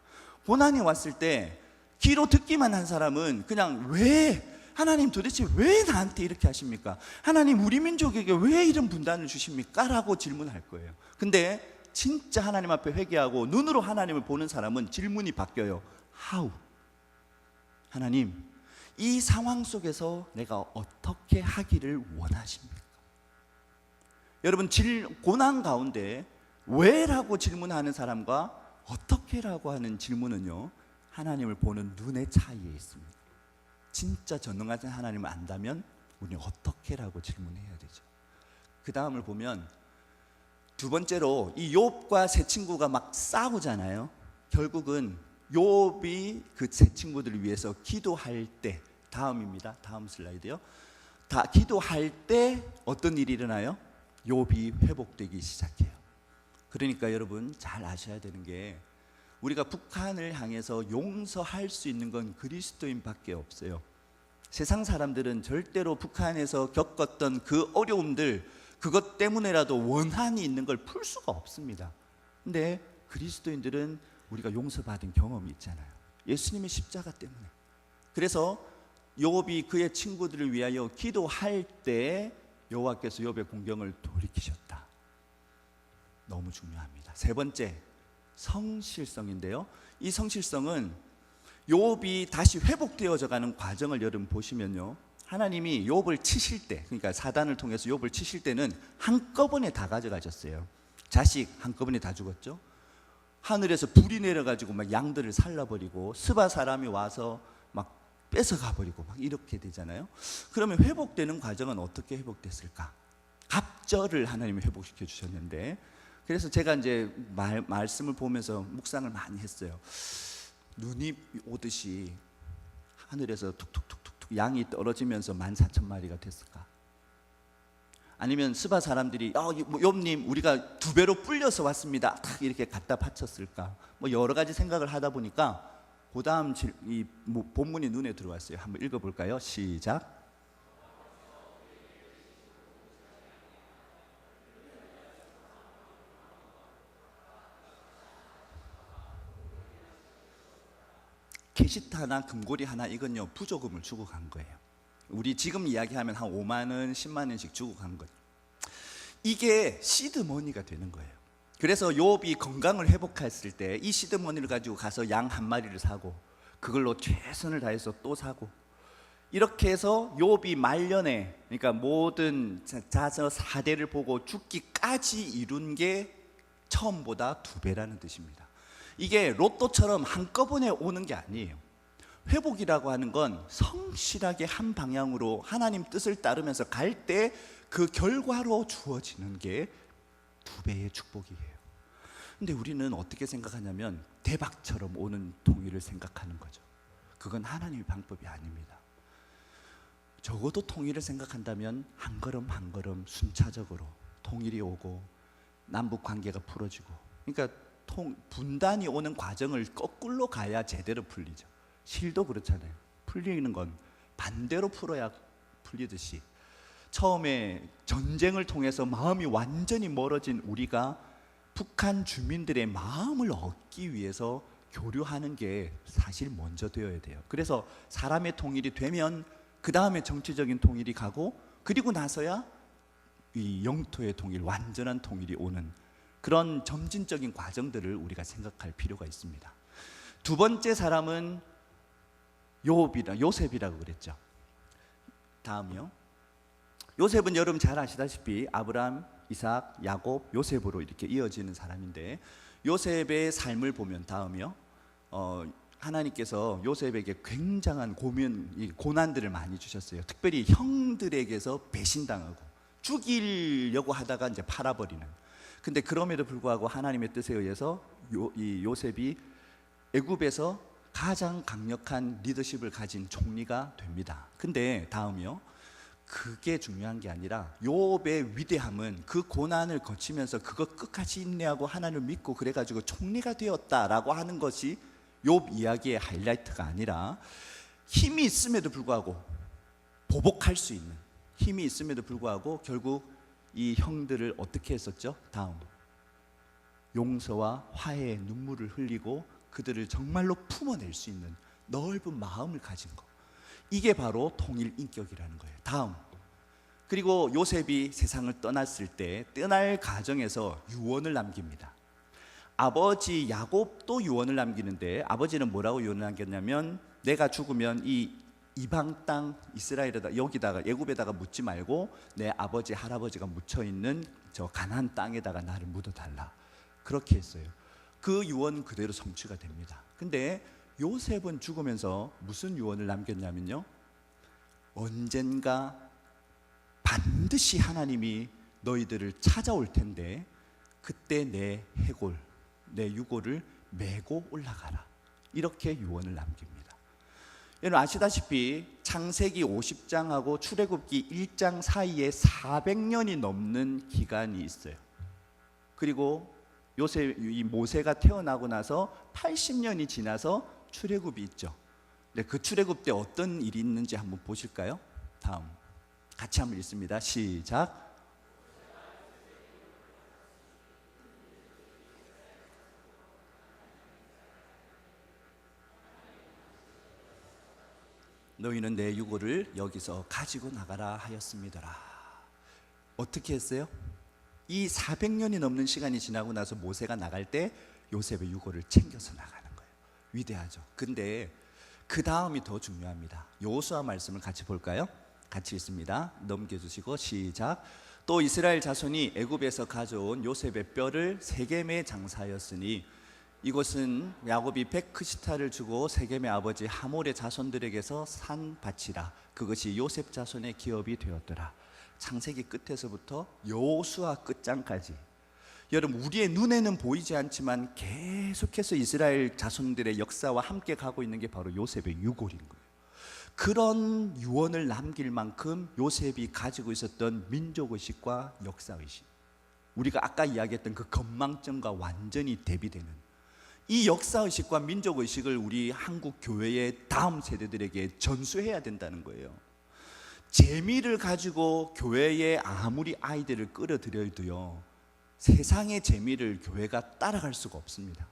고난이 왔을 때 귀로 듣기만 한 사람은 그냥 왜 하나님 도대체 왜 나한테 이렇게 하십니까? 하나님 우리 민족에게 왜 이런 분단을 주십니까? 라고 질문할 거예요. 근데 진짜 하나님 앞에 회개하고 눈으로 하나님을 보는 사람은 질문이 바뀌어요. How? 하나님, 이 상황 속에서 내가 어떻게 하기를 원하십니까? 여러분, 고난 가운데 왜라고 질문하는 사람과 어떻게라고 하는 질문은요, 하나님을 보는 눈의 차이에 있습니다. 진짜 전능하신 하나님을 안다면 우리는 어떻게라고 질문해야 되죠. 그 다음을 보면 두 번째로 이 욥과 세 친구가 막 싸우잖아요. 결국은 욥이 그 세 친구들을 위해서 기도할 때, 다음입니다. 다음 슬라이드요. 기도할 때 어떤 일이 일어나요? 욥이 회복되기 시작해요. 그러니까 여러분 잘 아셔야 되는 게, 우리가 북한을 향해서 용서할 수 있는 건 그리스도인밖에 없어요. 세상 사람들은 절대로 북한에서 겪었던 그 어려움들, 그것 때문에라도 원한이 있는 걸 풀 수가 없습니다. 근데 그리스도인들은 우리가 용서받은 경험이 있잖아요. 예수님의 십자가 때문에. 그래서 욥이 그의 친구들을 위하여 기도할 때 여호와께서 욥의 공경을 돌이키셨다. 너무 중요합니다. 세 번째, 성실성인데요. 이 성실성은 욥이 다시 회복되어져 가는 과정을 여러분 보시면요, 하나님이 욥을 치실 때, 그러니까 사단을 통해서 욥을 치실 때는 한꺼번에 다 가져가셨어요. 자식 한꺼번에 다 죽었죠. 하늘에서 불이 내려가지고 막 양들을 살라버리고, 스바 사람이 와서 막 뺏어가버리고 막 이렇게 되잖아요. 그러면 회복되는 과정은 어떻게 회복됐을까? 갑절을 하나님이 회복시켜 주셨는데, 그래서 제가 이제 말씀을 보면서 묵상을 많이 했어요. 눈이 오듯이 하늘에서 툭툭툭툭 양이 떨어지면서 14,000마리가 됐을까? 아니면 스바 사람들이 욥님 우리가 2배로 불려서 왔습니다, 딱 이렇게 갖다 바쳤을까? 뭐 여러 가지 생각을 하다 보니까 그 다음 이 본문이 눈에 들어왔어요. 한번 읽어볼까요? 시작. 캐시트 하나, 금고리 하나, 이건요 부조금을 주고 간 거예요. 우리 지금 이야기하면 한 5만 원, 10만 원씩 주고 간 거예요. 이게 시드머니가 되는 거예요. 그래서 욥이 건강을 회복했을 때 이 시드머니를 가지고 가서 양 한 마리를 사고, 그걸로 최선을 다해서 또 사고, 이렇게 해서 욥이 말년에, 그러니까 모든 자서 4대를 보고 죽기까지 이룬 게 처음보다 2배라는 뜻입니다. 이게 로또처럼 한꺼번에 오는 게 아니에요. 회복이라고 하는 건 성실하게 한 방향으로 하나님 뜻을 따르면서 갈 때 그 결과로 주어지는 게 2배의 축복이에요. 근데 우리는 어떻게 생각하냐면 대박처럼 오는 통일을 생각하는 거죠. 그건 하나님의 방법이 아닙니다. 적어도 통일을 생각한다면 한 걸음 한 걸음 순차적으로 통일이 오고 남북 관계가 풀어지고, 그러니까 분단이 오는 과정을 거꾸로 가야 제대로 풀리죠. 실도 그렇잖아요. 풀리는 건 반대로 풀어야 풀리듯이, 처음에 전쟁을 통해서 마음이 완전히 멀어진 우리가 북한 주민들의 마음을 얻기 위해서 교류하는 게 사실 먼저 되어야 돼요. 그래서 사람의 통일이 되면 그 다음에 정치적인 통일이 가고, 그리고 나서야 이 영토의 통일, 완전한 통일이 오는 그런 점진적인 과정들을 우리가 생각할 필요가 있습니다. 두 번째 사람은 요셉이라고 그랬죠. 다음이요. 요셉은 여러분 잘 아시다시피 아브라함, 이삭, 야곱, 요셉으로 이렇게 이어지는 사람인데, 요셉의 삶을 보면 다음이요, 하나님께서 요셉에게 굉장한 고난들을 많이 주셨어요. 특별히 형들에게서 배신당하고 죽이려고 하다가 이제 팔아버리는. 근데 그럼에도 불구하고 하나님의 뜻에 의해서 이 요셉이 애굽에서 가장 강력한 리더십을 가진 총리가 됩니다. 근데 다음이요, 그게 중요한 게 아니라 욥의 위대함은 그 고난을 거치면서 그거 끝까지 인내하고 하나님을 믿고 그래가지고 총리가 되었다라고 하는 것이 욥 이야기의 하이라이트가 아니라, 힘이 있음에도 불구하고 보복할 수 있는 힘이 있음에도 불구하고 결국 이 형들을 어떻게 했었죠? 다음, 용서와 화해의 눈물을 흘리고 그들을 정말로 품어낼 수 있는 넓은 마음을 가진 것, 이게 바로 통일 인격이라는 거예요. 다음, 그리고 요셉이 세상을 떠났을 때 떠날 과정에서 유언을 남깁니다. 아버지 야곱도 유언을 남기는데, 아버지는 뭐라고 유언을 남겼냐면, 내가 죽으면 이 이방 땅 이스라엘에다, 여기다가 애굽에다가 묻지 말고 내 아버지 할아버지가 묻혀 있는 저 가나안 땅에다가 나를 묻어달라, 그렇게 했어요. 그 유언 그대로 성취가 됩니다. 근데 요셉은 죽으면서 무슨 유언을 남겼냐면요, 언젠가 반드시 하나님이 너희들을 찾아올 텐데 그때 내 해골, 내 유골을 메고 올라가라, 이렇게 유언을 남깁니다. 여러분 아시다시피 창세기 50장하고 출애굽기 1장 사이에 400년이 넘는 기간이 있어요. 그리고 이 모세가 태어나고 나서 80년이 지나서 출애굽이 있죠. 네, 그 출애굽 때 어떤 일이 있는지 한번 보실까요? 다음 같이 한번 읽습니다. 시작. 너희는 내 유고를 여기서 가지고 나가라 하였습니다라. 어떻게 했어요? 이 400년이 넘는 시간이 지나고 나서 모세가 나갈 때 요셉의 유고를 챙겨서 나가는 거예요. 위대하죠. 근데 그 다음이 더 중요합니다. 여호수아 말씀을 같이 볼까요? 같이 읽습니다. 넘겨주시고 시작. 또 이스라엘 자손이 애굽에서 가져온 요셉의 뼈를 세겜에 장사하였으니 이곳은 야곱이 백크시타를 주고 세겜의 아버지 하몰의 자손들에게서 산 밭이라. 그것이 요셉 자손의 기업이 되었더라. 창세기 끝에서부터 여호수아 끝장까지, 여러분, 우리의 눈에는 보이지 않지만 계속해서 이스라엘 자손들의 역사와 함께 가고 있는 게 바로 요셉의 유골인 거예요. 그런 유언을 남길 만큼 요셉이 가지고 있었던 민족의식과 역사의식, 우리가 아까 이야기했던 그 건망증과 완전히 대비되는 이 역사의식과 민족의식을 우리 한국 교회의 다음 세대들에게 전수해야 된다는 거예요. 재미를 가지고 교회에 아무리 아이들을 끌어들여도요, 세상의 재미를 교회가 따라갈 수가 없습니다.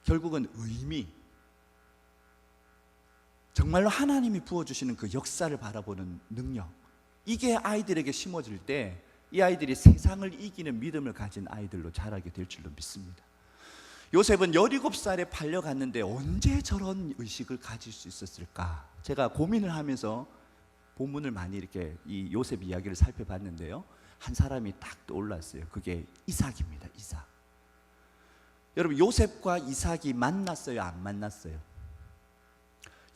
결국은 의미, 정말로 하나님이 부어주시는 그 역사를 바라보는 능력, 이게 아이들에게 심어질 때 이 아이들이 세상을 이기는 믿음을 가진 아이들로 자라게 될 줄로 믿습니다. 요셉은 17살에 팔려갔는데 언제 저런 의식을 가질 수 있었을까? 제가 고민을 하면서 본문을 많이 이렇게 이 요셉 이야기를 살펴봤는데요, 한 사람이 딱 떠올랐어요. 그게 이삭입니다. 이삭. 여러분, 요셉과 이삭이 만났어요? 안 만났어요?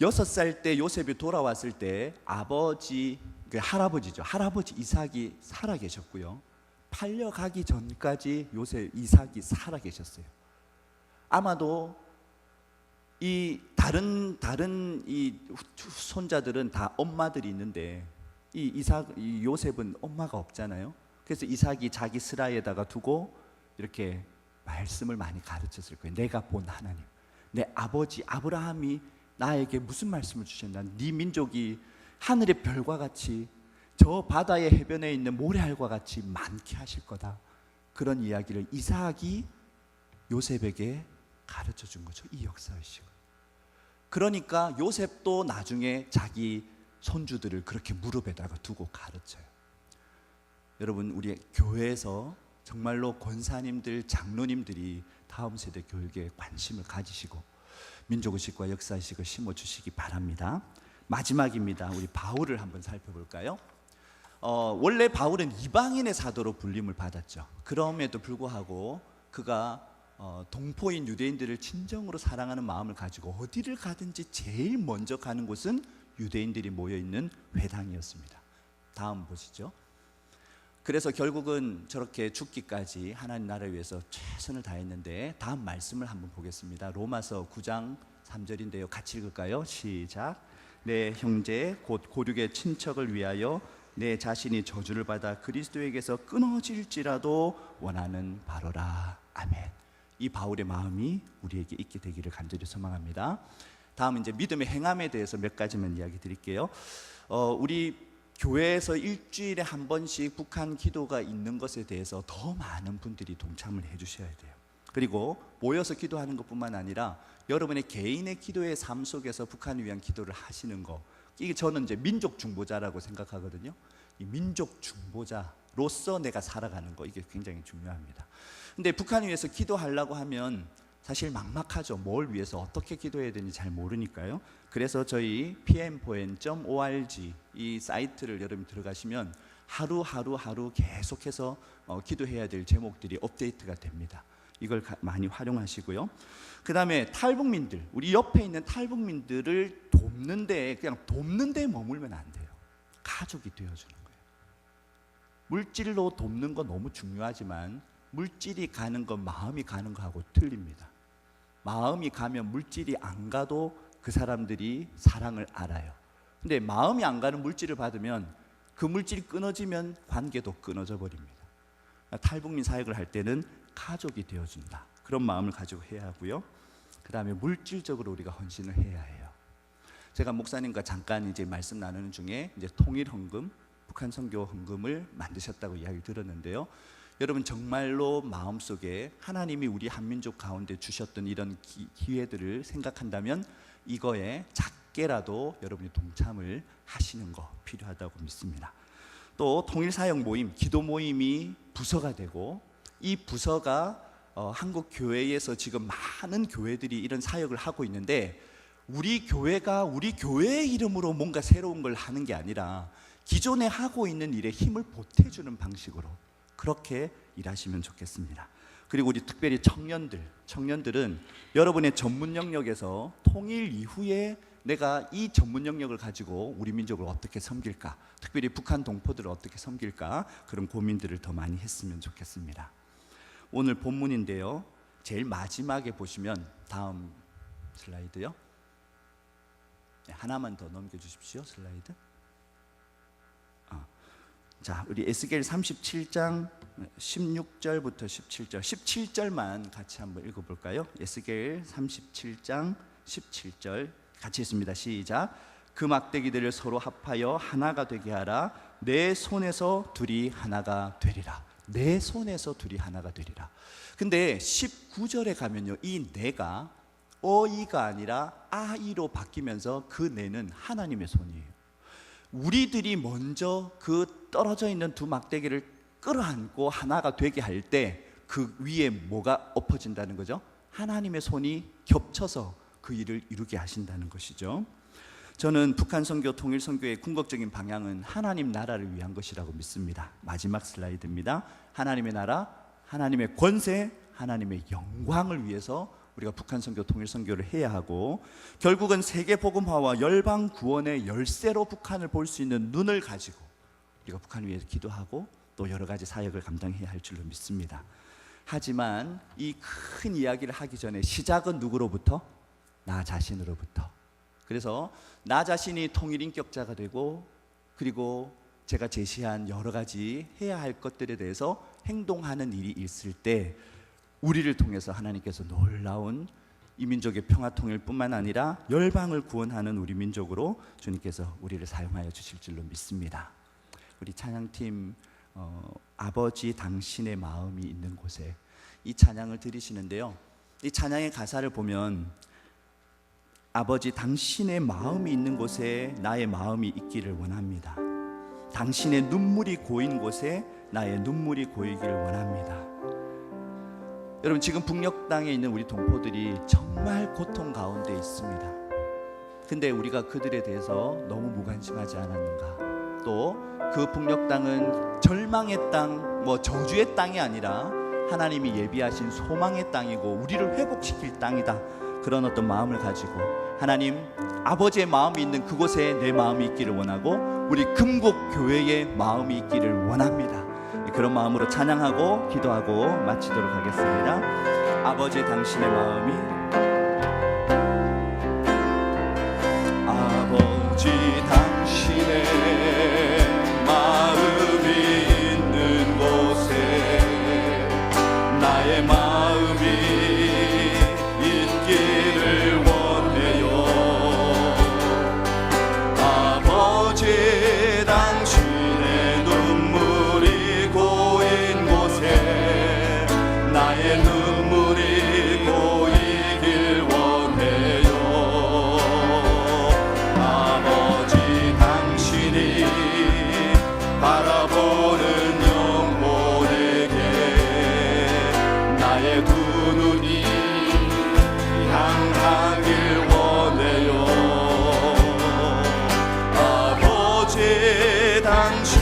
6살 때 요셉이 돌아왔을 때 아버지, 할아버지죠, 할아버지 이삭이 살아 계셨고요, 팔려가기 전까지 이삭이 살아 계셨어요. 아마도 이 다른 이 손자들은 다 엄마들이 있는데 이 요셉은 엄마가 없잖아요. 그래서 이삭이 자기 스라에다가 두고 이렇게 말씀을 많이 가르쳤을 거예요. 내가 본 하나님, 내 아버지 아브라함이 나에게 무슨 말씀을 주셨나? 네 민족이 하늘의 별과 같이 저 바다의 해변에 있는 모래알과 같이 많게 하실 거다. 그런 이야기를 이삭이 요셉에게 가르쳐 준 거죠. 이 역사의식을. 그러니까 요셉도 나중에 자기 손주들을 그렇게 무릎에다가 두고 가르쳐요. 여러분, 우리 교회에서 정말로 권사님들, 장로님들이 다음 세대 교육에 관심을 가지시고 민족의식과 역사의식을 심어주시기 바랍니다. 마지막입니다. 우리 바울을 한번 살펴볼까요? 원래 바울은 이방인의 사도로 불림을 받았죠. 그럼에도 불구하고 그가 동포인 유대인들을 진정으로 사랑하는 마음을 가지고 어디를 가든지 제일 먼저 가는 곳은 유대인들이 모여있는 회당이었습니다. 다음 보시죠. 그래서 결국은 저렇게 죽기까지 하나님 나라를 위해서 최선을 다했는데, 다음 말씀을 한번 보겠습니다. 로마서 9장 3절인데요. 같이 읽을까요? 시작. 내 형제 곧 고륙의 친척을 위하여 내 자신이 저주를 받아 그리스도에게서 끊어질지라도 원하는 바로라. 아멘. 이 바울의 마음이 우리에게 있게 되기를 간절히 소망합니다. 다음은 이제 믿음의 행함에 대해서 몇 가지만 이야기 드릴게요. 우리 교회에서 일주일에 한 번씩 북한 기도가 있는 것에 대해서 더 많은 분들이 동참을 해주셔야 돼요. 그리고 모여서 기도하는 것뿐만 아니라 여러분의 개인의 기도의 삶 속에서 북한을 위한 기도를 하시는 거, 이게 저는 이제 민족 중보자라고 생각하거든요. 이 민족 중보자로서 내가 살아가는 거, 이게 굉장히 중요합니다. 근데 북한을 위해서 기도하려고 하면 사실 막막하죠. 뭘 위해서 어떻게 기도해야 되는지 잘 모르니까요. 그래서 저희 pmpoen.org 이 사이트를 여러분 들어가시면 하루 계속해서 기도해야 될 제목들이 업데이트가 됩니다. 이걸 많이 활용하시고요. 그 다음에 탈북민들, 우리 옆에 있는 탈북민들을 돕는데, 그냥 돕는데 머물면 안 돼요. 가족이 되어주는 거예요. 물질로 돕는 거 너무 중요하지만 물질이 가는 건 마음이 가는 거하고 틀립니다. 마음이 가면 물질이 안 가도 그 사람들이 사랑을 알아요. 근데 마음이 안 가는 물질을 받으면 그 물질이 끊어지면 관계도 끊어져 버립니다. 탈북민 사역을 할 때는 가족이 되어준다, 그런 마음을 가지고 해야 하고요. 그 다음에 물질적으로 우리가 헌신을 해야 해요. 제가 목사님과 잠깐 이제 말씀 나누는 중에 이제 통일헌금, 북한 선교 헌금을 만드셨다고 이야기 들었는데요. 여러분, 정말로 마음속에 하나님이 우리 한민족 가운데 주셨던 이런 기회들을 생각한다면 이거에 작게 작게라도 여러분이 동참을 하시는 거 필요하다고 믿습니다. 또 통일사역 모임, 기도 모임이 부서가 되고, 이 부서가 한국 교회에서 지금 많은 교회들이 이런 사역을 하고 있는데, 우리 교회가 우리 교회의 이름으로 뭔가 새로운 걸 하는 게 아니라 기존에 하고 있는 일에 힘을 보태주는 방식으로 그렇게 일하시면 좋겠습니다. 그리고 우리 특별히 청년들은 여러분의 전문 영역에서 통일 이후에 내가 이 전문 영역을 가지고 우리 민족을 어떻게 섬길까, 특별히 북한 동포들을 어떻게 섬길까, 그런 고민들을 더 많이 했으면 좋겠습니다. 오늘 본문인데요, 제일 마지막에 보시면 다음 슬라이드요. 하나만 더 넘겨주십시오. 슬라이드. 자, 우리 에스겔 37장 16절부터 17절, 17절만 같이 한번 읽어볼까요? 에스겔 37장 17절 같이 읽습니다. 시작. 그 막대기들을 서로 합하여 하나가 되게 하라. 내 손에서 둘이 하나가 되리라. 내 손에서 둘이 하나가 되리라. 근데 19절에 가면요, 이 내가 어이가 아니라 아이로 바뀌면서 그 내는 하나님의 손이에요. 우리들이 먼저 그 떨어져 있는 두 막대기를 끌어안고 하나가 되게 할 때 그 위에 뭐가 엎어진다는 거죠? 하나님의 손이 겹쳐서 그 일을 이루게 하신다는 것이죠. 저는 북한 선교, 통일 선교의 궁극적인 방향은 하나님 나라를 위한 것이라고 믿습니다. 마지막 슬라이드입니다. 하나님의 나라, 하나님의 권세, 하나님의 영광을 위해서 우리가 북한 선교, 통일 선교를 해야 하고, 결국은 세계 복음화와 열방 구원의 열쇠로 북한을 볼 수 있는 눈을 가지고 우리가 북한을 위해서 기도하고 또 여러 가지 사역을 감당해야 할 줄로 믿습니다. 하지만 이 큰 이야기를 하기 전에 시작은 누구로부터? 나 자신으로부터. 그래서 나 자신이 통일인격자가 되고, 그리고 제가 제시한 여러 가지 해야 할 것들에 대해서 행동하는 일이 있을 때 우리를 통해서 하나님께서 놀라운 이 민족의 평화 통일 뿐만 아니라 열방을 구원하는 우리 민족으로 주님께서 우리를 사용하여 주실 줄로 믿습니다. 우리 찬양팀 아버지 당신의 마음이 있는 곳에 이 찬양을 드리시는데요, 이 찬양의 가사를 보면 아버지 당신의 마음이 있는 곳에 나의 마음이 있기를 원합니다. 당신의 눈물이 고인 곳에 나의 눈물이 고이기를 원합니다. 여러분, 지금 북녘 땅에 있는 우리 동포들이 정말 고통 가운데 있습니다. 근데 우리가 그들에 대해서 너무 무관심하지 않았는가? 또 그 북녘 땅은 절망의 땅, 저주의 땅이 아니라 하나님이 예비하신 소망의 땅이고 우리를 회복시킬 땅이다. 그런 어떤 마음을 가지고 하나님, 아버지의 마음이 있는 그곳에 내 마음이 있기를 원하고 우리 금곡교회의 마음이 있기를 원합니다. 그런 마음으로 찬양하고 기도하고 마치도록 하겠습니다. 아버지 당신의 마음이, 아버지 당신의 마음이 있는 곳에 나의 마음이 있기를 원해요. 아버지 당신의 눈물이 고인 곳에 나의 눈물이 고이길 원해요. 아버지 당신이 바라보는 영혼에게 나의 두 눈이 향하길 원해요. 아버지 당신